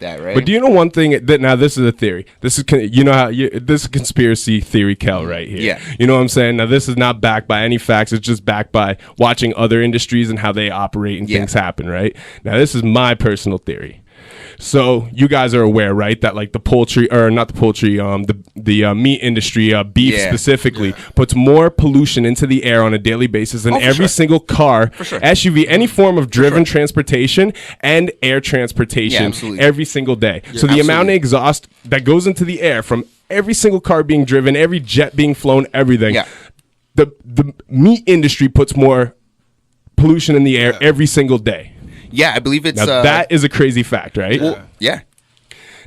that, right? But do you know one thing that now this is a theory. This is this is conspiracy theory, Kel, right here. Yeah. You know what I'm saying? Now this is not backed by any facts. It's just backed by watching other industries and how they operate and things happen, right? Now this is my personal theory. So you guys are aware, right, that like the poultry, or not the poultry, the meat industry, beef specifically, puts more pollution into the air on a daily basis than every single car, SUV, any form of driven transportation and air transportation every single day. So the amount of exhaust that goes into the air from every single car being driven, every jet being flown, everything, the meat industry puts more pollution in the air every single day. Yeah, I believe it's... Now, that is a crazy fact, right? Well, yeah.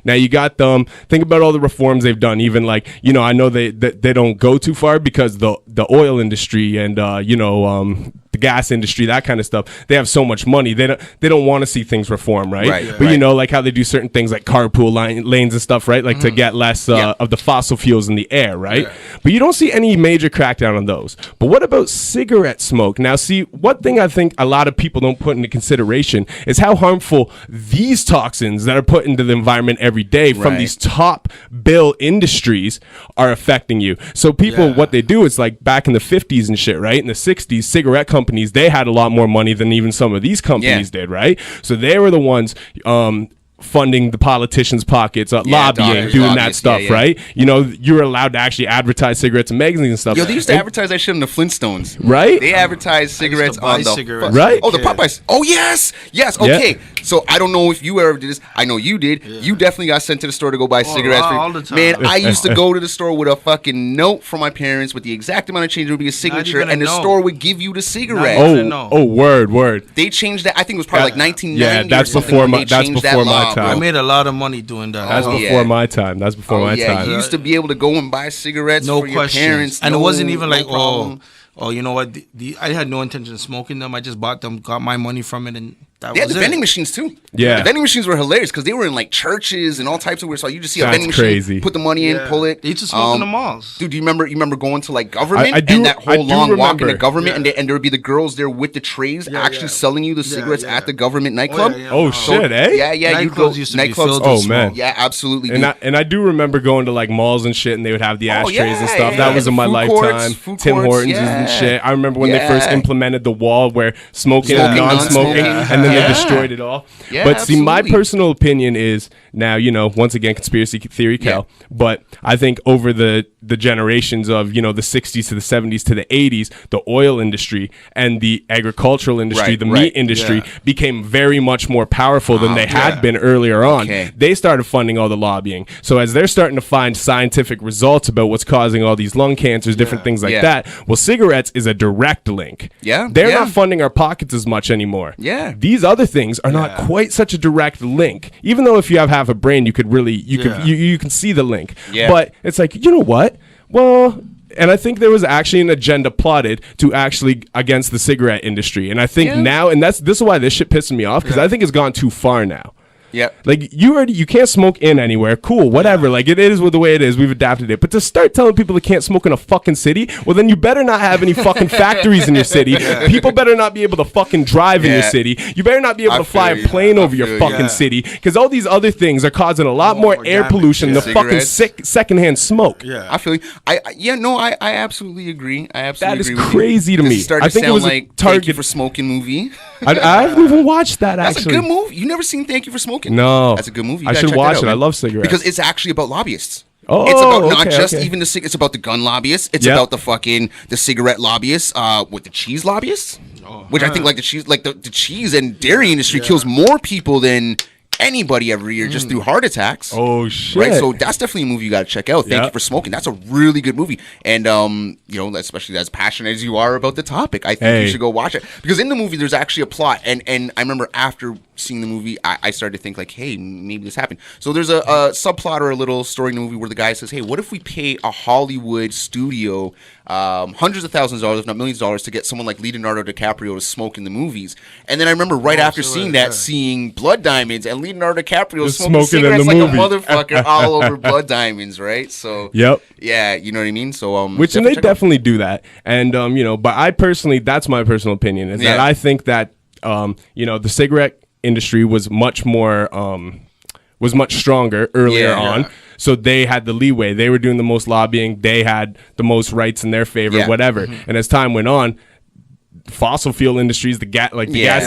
Now, you got them. Think about all the reforms they've done. Even like, you know, I know they don't go too far because the oil industry and, the gas industry, that kind of stuff, they have so much money. They don't want to see things reform, right? But you know, like how they do certain things like carpool lanes and stuff, right? Like to get less of the fossil fuels in the air, right? But you don't see any major crackdown on those. But what about cigarette smoke? Now, see, one thing I think a lot of people don't put into consideration is how harmful these toxins that are put into the environment every day from these top bill industries are affecting you. So people, what they do is like back in the 50s and shit, right? In the 60s, cigarette companies, they had a lot more money than even some of these companies did, right? So they were the ones funding the politicians' pockets, lobbying, doing that stuff, right? You know, you were allowed to actually advertise cigarettes in magazines and stuff. Yo, they used to advertise that shit in the Flintstones. Right? They advertised cigarettes on the... Right? Oh, the Popeyes. Oh, yes. Yes, okay. So I don't know if you ever did this. I know you did. You definitely got sent to the store to go buy cigarettes. All the time. Man, I used to go to the store with a fucking note from my parents with the exact amount of change. There would be a signature, and the store would give you the cigarette. Word. They changed that. I think it was probably like 1990. Yeah, that's before my time. I made a lot of money doing that. That's before my time. That's before my time. You used to be able to go and buy cigarettes for your parents. And it wasn't even like, oh, you know what? I had no intention of smoking them. I just bought them, got my money from it, and that was the vending machines too. Yeah, the vending machines were hilarious because they were in like churches and all types of weird stuff. You just see a vending machine, put the money in, pull it. They used to smoke in the malls. Dude, do you remember going to like government I do, and that whole long walk into government, yeah. and there would be the girls there with the trays actually selling you the cigarettes at the government nightclub? Shit, eh? Yeah. Nightclubs used to be filled with smoke. Yeah, absolutely. And I do remember going to like malls and shit, and they would have the ashtrays and stuff. That was in my lifetime. Tim Hortons and shit. I remember when they first implemented the wall where smoking and non-smoking, and then they destroyed it all. Yeah, but see, my personal opinion is now, you know, once again, conspiracy theory, Cal. But I think over the generations of, you know, the 60s to the 70s to the 80s, the oil industry and the agricultural industry, the meat industry became very much more powerful than they had been earlier on. They started funding all the lobbying. So as they're starting to find scientific results about what's causing all these lung cancers, different things like that, well, cigarettes is a direct link. They're not funding our pockets as much anymore. These other things are not quite such a direct link. Even though if you have half a brain, you could really, you can see the link. But it's like, you know what? Well, and I think there was actually an agenda plotted to actually against the cigarette industry. And I think now, and this is why this shit pisses me off, because I think it's gone too far now. Like you can't smoke in anywhere. Cool, whatever. Like it is with the way it is. We've adapted it. But to start telling people they can't smoke in a fucking city, well then you better not have any fucking factories in your city. People better not be able to fucking drive in your city. You better not be able to fly a plane over your fucking city, because all these other things are causing a lot more air pollution than the fucking secondhand smoke. I feel you. I absolutely agree. That is crazy to me. I think it was like Thank You for Smoking movie. I haven't even watched that. Actually, that's a good movie. You never seen Thank You for Smoking? No, that's a good movie. I should watch it. I love cigarettes because it's actually about lobbyists. Oh, it's about not just even the it's about the gun lobbyists. It's about the cigarette lobbyists, with the cheese lobbyists, which I think like the cheese and dairy industry kills more people than anybody every year just through heart attacks. Oh shit! Right, so that's definitely a movie you got to check out. Thank You for Smoking. That's a really good movie, and you know, especially as passionate as you are about the topic, I think you should go watch it, because in the movie there's actually a plot, and I remember after seeing the movie, I started to think like, hey, maybe this happened. So there's a subplot or a little story in the movie where the guy says, hey, what if we pay a Hollywood studio hundreds of thousands of dollars, if not millions of dollars, to get someone like Leonardo DiCaprio to smoke in the movies? And then I remember after seeing that, seeing Blood Diamonds and Leonardo DiCaprio smoking cigarettes like a motherfucker all over Blood Diamonds, right? So yeah, you know what I mean. So which they definitely do that, and you know, but I personally, that's my personal opinion, is that I think that you know, the cigarette industry was much more was much stronger earlier on. So they had the leeway. They were doing the most lobbying. They had the most rights in their favor, whatever. And as time went on, fossil fuel industries, the gas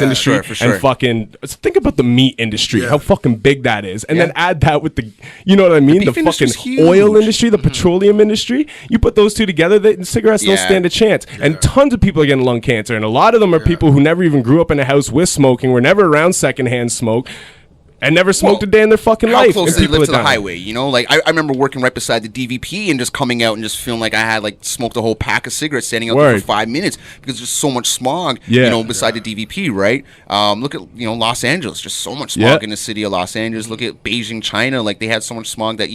industry, for sure. and fucking think about the meat industry, how fucking big that is, and then add that with the, you know what I mean, the fucking oil industry, the petroleum industry. You put those two together, cigarettes don't stand a chance. And tons of people are getting lung cancer, and a lot of them are people who never even grew up in a house with smoking, were never around secondhand smoke, and never smoked a day in their fucking life. How close do they live to the highway? You know, like I remember working right beside the DVP and just coming out and just feeling like I had like smoked a whole pack of cigarettes standing out there for 5 minutes because there's so much smog. You know, beside the DVP, right? Look at Los Angeles, just so much smog in the city of Los Angeles. Look at Beijing, China. Like they had so much smog that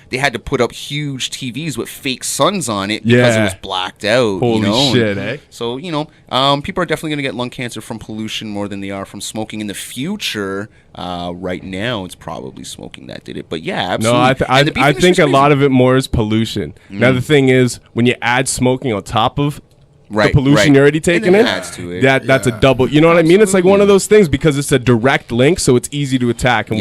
they had to put up huge TVs with fake suns on it because it was blacked out. Holy shit, eh? So people are definitely gonna get lung cancer from pollution more than they are from smoking in the future. Right now, it's probably smoking that did it. But yeah, absolutely. No, I think a lot of it more is pollution. Now, the thing is, when you add smoking on top of the pollution you're already taking in, that's a double. You know what I mean? It's like one of those things because it's a direct link, so it's easy to attack. And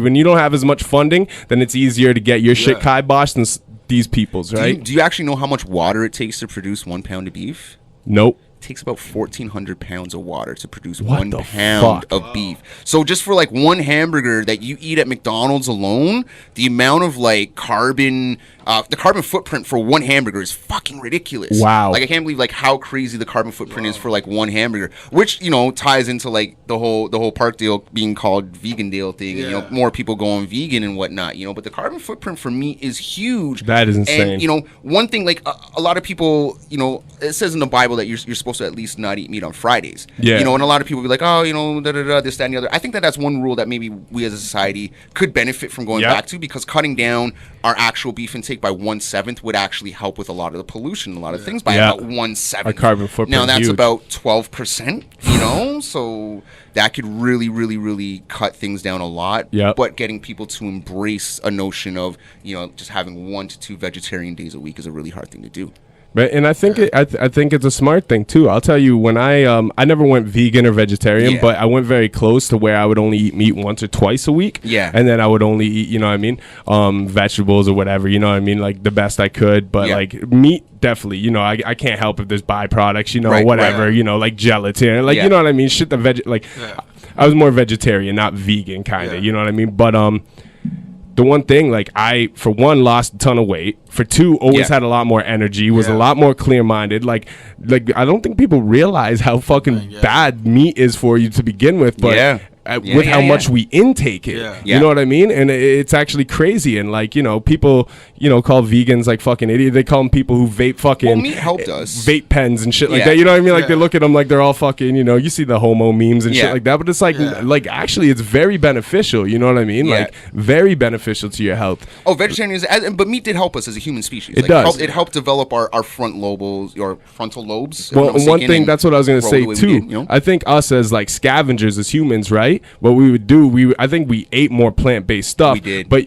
when you don't have as much funding, then it's easier to get your shit kiboshed than these people's, right? Do you actually know how much water it takes to produce 1 pound of beef? Nope. Takes about 1,400 pounds of water to produce 1 pound of beef. So just for like one hamburger that you eat at McDonald's alone, the amount of like carbon, the carbon footprint for one hamburger is fucking ridiculous. Wow. Like I can't believe like how crazy the carbon footprint is for like one hamburger, which ties into like the whole park deal being called vegan deal thing, and more people going vegan and whatnot. But the carbon footprint for meat is huge. That is insane. And one thing like a lot of people, it says in the Bible that you're supposed to at least not eat meat on Fridays. And a lot of people be like, oh, this, that, and the other. I think that's one rule that maybe we as a society could benefit from going back to, because cutting down our actual beef intake by 1/7 would actually help with a lot of the pollution, a lot of things by about 1/7. Our carbon footprint. Now that's huge. about 12%, so that could really, really, really cut things down a lot. But getting people to embrace a notion of, just having 1 to 2 vegetarian days a week is a really hard thing to do. But and I think I think it's a smart thing too. I'll tell you, when I never went vegan or vegetarian, but I went very close to where I would only eat meat once or twice a week. And then I would only eat, vegetables or whatever, like the best I could. But like meat, definitely, I can't help if there's byproducts, whatever, like gelatin, like you know what I mean. Shit, I was more vegetarian, not vegan, kind of. You know what I mean? But the one thing, like I, for one, lost a ton of weight. For two, always had a lot more energy, was a lot more clear-minded. Like I don't think people realize how fucking bad meat is for you to begin with. But with how much we intake it, you know what I mean? And it's actually crazy. And like, people, call vegans like fucking idiots. They call them people who vape fucking meat helped us. Vape pens and shit like that. You know what I mean? Like they look at them like they're all fucking, you see the homo memes and shit like that. But it's like actually it's very beneficial. You know what I mean? Like very beneficial to your health. Oh, vegetarianism, but meat did help us as a human species. It does. It helped develop our frontal lobes. Well, one thing, that's what I was going to say too. I think us as like scavengers, as humans, right? What we would do, I think we ate more plant-based stuff. We did. But,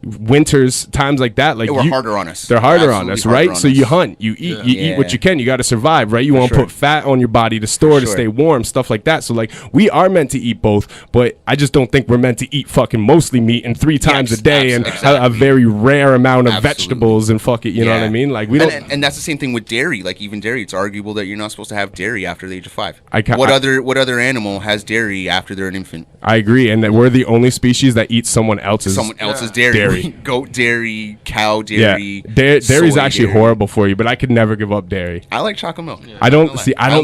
winters, times like that, like they were harder on us. They're harder on us, right? So you hunt, you eat, you eat what you can. You got to survive, right? You want to put fat on your body to store, to stay warm, stuff like that. So like we are meant to eat both, but I just don't think we're meant to eat fucking mostly meat and 3 times a day and a very rare amount of vegetables and fuck it, you know what I mean? Like we don't. And that's the same thing with dairy. Like even dairy, it's arguable that you're not supposed to have dairy after the age of 5. What other animal has dairy after they're an infant? I agree, and that we're the only species that eats someone else's dairy. Goat dairy, cow dairy. Dairy's actually horrible for you, but I could never give up dairy. I like chocolate milk. I don't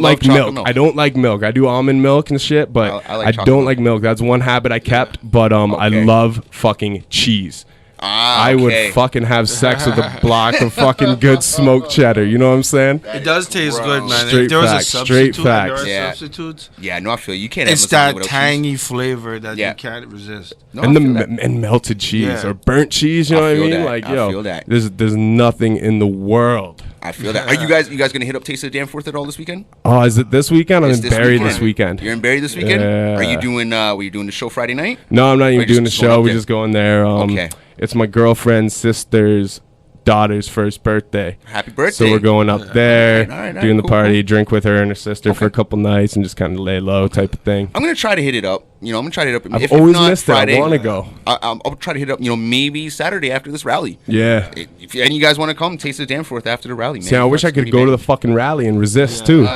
like milk. I don't like milk. I do almond milk and shit, but I don't like milk. That's one habit I kept. But I love fucking cheese. I would fucking have sex with a block of fucking good smoked cheddar. You know what I'm saying? It does taste good, man. Straight if there was facts, a substitute, straight facts. there are substitutes. Yeah, no, I feel you can't. It's that tangy flavor that you can't resist. No, and melted cheese or burnt cheese. You know what I mean? Like, I feel that. There's nothing in the world. I feel that. Are you guys gonna hit up Taste of the Danforth at all this weekend? Oh, is it this weekend? I'm in Barrie this weekend. You're in Barrie this weekend? Yeah. Are you doing the show Friday night? No, I'm not even doing the show. We're just going there. Okay. It's my girlfriend's sister's daughter's first birthday. Happy birthday. So we're going up there, All right, doing the cool, party, drink with her and her sister for a couple nights, and just kind of lay low type of thing. I'm going to try to hit it up. I'm going to try to hit it up. I've always missed Friday, it. I want to go. I'll try to hit it up, maybe Saturday after this rally. Yeah. If any of you guys want to come, Taste of Danforth after the rally, man. See, I wish I could go to the fucking rally and resist, too.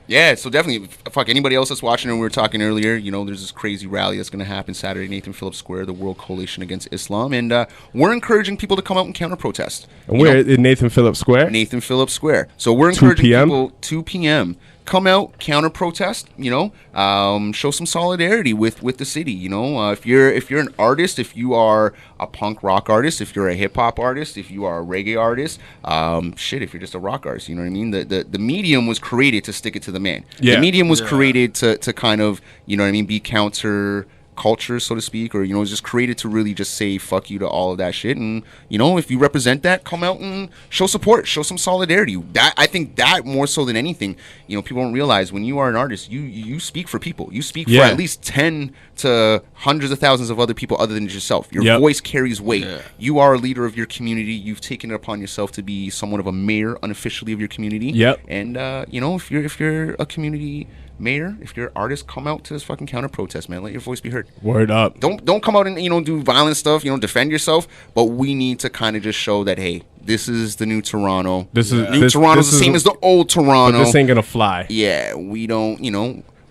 Yeah, so definitely, fuck anybody else that's watching, and we were talking earlier, there's this crazy rally that's going to happen Saturday, Nathan Phillips Square, the World Coalition Against Islam, and we're encouraging people to come out and counter-protest. And where, in Nathan Phillips Square? Nathan Phillips Square. So we're encouraging 2 p.m.? people, 2 p.m., come out, counter-protest, show some solidarity with the city, if you're an artist, if you are a punk rock artist, if you're a hip-hop artist, if you are a reggae artist, if you're just a rock artist, you know what I mean? The medium was created to stick it to the man. Yeah. The medium was created to kind of, be counter culture, so to speak, or it's just created to really just say fuck you to all of that shit. And if you represent that, come out and show support, show some solidarity. That, I think, that more so than anything, people don't realize, when you are an artist, you speak for people. You speak for at least 10 to hundreds of thousands of other people other than yourself. Your voice carries weight. You are a leader of your community. You've taken it upon yourself to be somewhat of a mayor unofficially of your community. And if you're a community mayor, if you're an artist, come out to this fucking counter protest, man. Let your voice be heard. Word up. Don't come out and do violent stuff, defend yourself, but we need to kind of just show that, hey, this is the new Toronto. Toronto's the same as the old Toronto. But this ain't gonna fly. Yeah, we don't,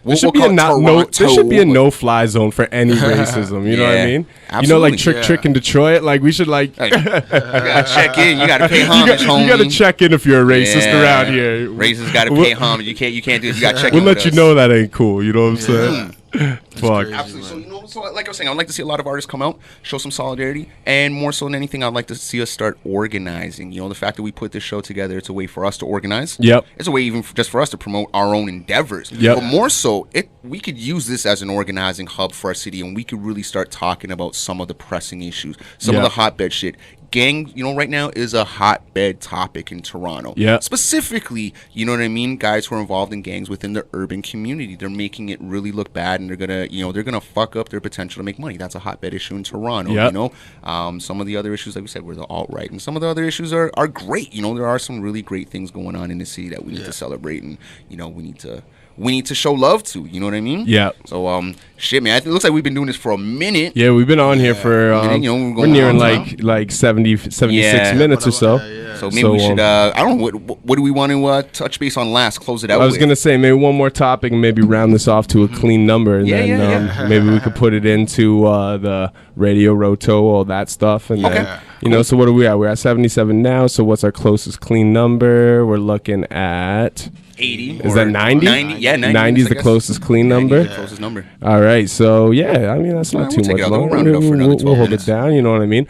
There should be a no-fly zone for any racism. You know what I mean? Absolutely. Like Trick in Detroit. Like, we should you gotta check in. You gotta pay homage, homie. You gotta check in if you're a racist around here. Racists gotta pay homage. You can't do this. You gotta check in. We'll let you know that ain't cool. You know what I'm saying? Fuck. Absolutely. So like I was saying, I'd like to see a lot of artists come out, show some solidarity, and more so than anything, I'd like to see us start organizing. The fact that we put this show together, it's a way for us to organize. Yep. It's a way even just for us to promote our own endeavors. Yep. But more so, we could use this as an organizing hub for our city, and we could really start talking about some of the pressing issues, some of the hotbed shit. Gang, right now is a hotbed topic in Toronto. Yeah. Specifically, you know what I mean? Guys who are involved in gangs within the urban community. They're making it really look bad, and they're gonna fuck up their potential to make money. That's a hotbed issue in Toronto. Yep. Some of the other issues, like we said, were the alt-right, and some of the other issues are great. There are some really great things going on in the city that we need to celebrate, and we need to show love to. You know what I mean? Yeah. So, shit, man. It looks like we've been doing this for a minute. Yeah, we've been on here for we're nearing like 76 minutes or so. So maybe we should. I don't know. What do we want to touch base on last? Close it out. I was gonna say maybe one more topic and maybe round this off to a clean number, and then maybe we could put it into the Radio Roto, all that stuff, and then So what are we at? We're at 77 now. So what's our closest clean number? We're looking at 80. Is that 90? 90. Yeah, 90. 90 is the closest clean number. The closest number. All right. So yeah, I mean that's not too much longer. We'll round it up for another 12 We'll hold minutes. it down. You know what I mean?